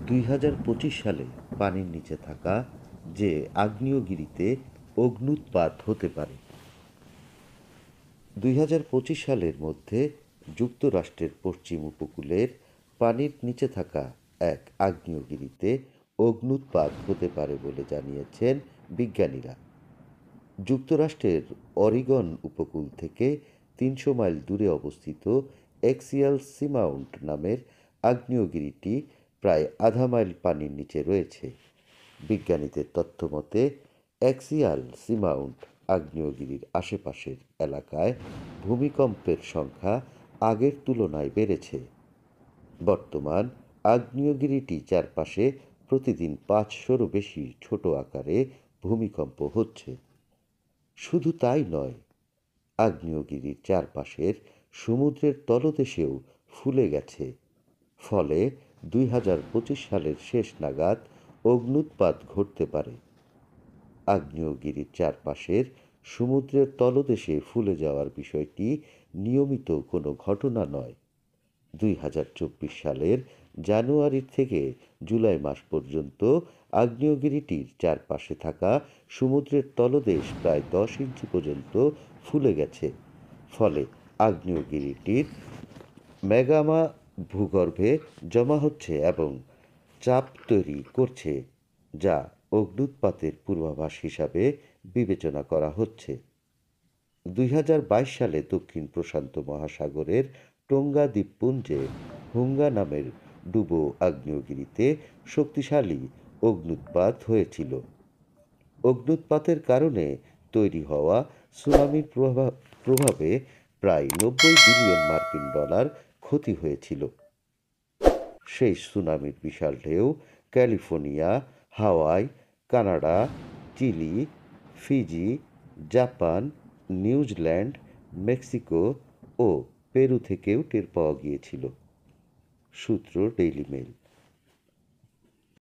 ২০২৫ সালে পানির নিচে থাকা যে আগ্নেয়গিরিতে অগ্ন্যুৎপাত হতে পারে। ২০২৫ সালের মধ্যে যুক্তরাষ্ট্রের পশ্চিম উপকূলের পানির নিচে থাকা এক আগ্নেয়গিরিতে অগ্ন্যুৎপাত হতে পারে বলে জানিয়েছেন বিজ্ঞানীরা। যুক্তরাষ্ট্রের অরিগন উপকূল থেকে ৩০০ মাইল দূরে অবস্থিত এক্সিয়াল সিমাউন্ট নামের আগ্নেয়গিরিটি প্রায় আধা মাইল পানির নিচে রয়েছে। বিজ্ঞানীদের তথ্যমতে অ্যাক্সিয়াল সিমাউন্ট আগ্নেয়গিরির আশেপাশের এলাকায় ভূমিকম্পের সংখ্যা আগের তুলনায় বেড়েছে। বর্তমান আগ্নেয়গিরিটি চারপাশে প্রতিদিন ৫০০রও বেশি ছোট আকারে ভূমিকম্প হচ্ছে। শুধু তাই নয়, আগ্নেয়গিরির চারপাশের সমুদ্রের তলদেশেও ফুলে গেছে। ফলে ২০২৫ সালের শেষ নাগাদ অগ্ন্যুৎপাত ঘটতে পারে। আগ্নেয়গিরির চারপাশের সমুদ্রের তলদেশে ফুলে যাওয়ার বিষয়টি নিয়মিত কোনো ঘটনা নয়। ২০২৪ সালের জানুয়ারি থেকে জুলাই মাস পর্যন্ত আগ্নেয়গিরিটির চারপাশে থাকা সমুদ্রের তলদেশ প্রায় ১০ ইঞ্চি পর্যন্ত ফুলে গেছে। ফলে আগ্নেয়গিরিটির ম্যাগমা ভূগর্ভে জমা হচ্ছে এবং চাপ তৈরি করছে, যা অগ্ন্যুৎপাতের পূর্বাভাস হিসাবে বিবেচনা করা হচ্ছে। ২০২২ সালে দক্ষিণ প্রশান্ত মহাসাগরের টোঙ্গা দ্বীপপুঞ্জে হুঙ্গা নামের ডুবো আগ্নেয়গিরিতে শক্তিশালী অগ্ন্যুৎপাত হয়েছিল। অগ্ন্যুৎপাতের কারণে তৈরি হওয়া সুনামির প্রভাবে প্রায় ৯০ বিলিয়ন মার্কিন ডলার ক্ষতি হয়েছিল। সেই সুনামির বিশাল ঢেউ California, Hawaii, Canada, Chile, Fiji, Japan, New Zealand, Mexico ও পেরু থেকেও টের পাওয়া গিয়েছিল। সূত্র ডেইলি মেইল।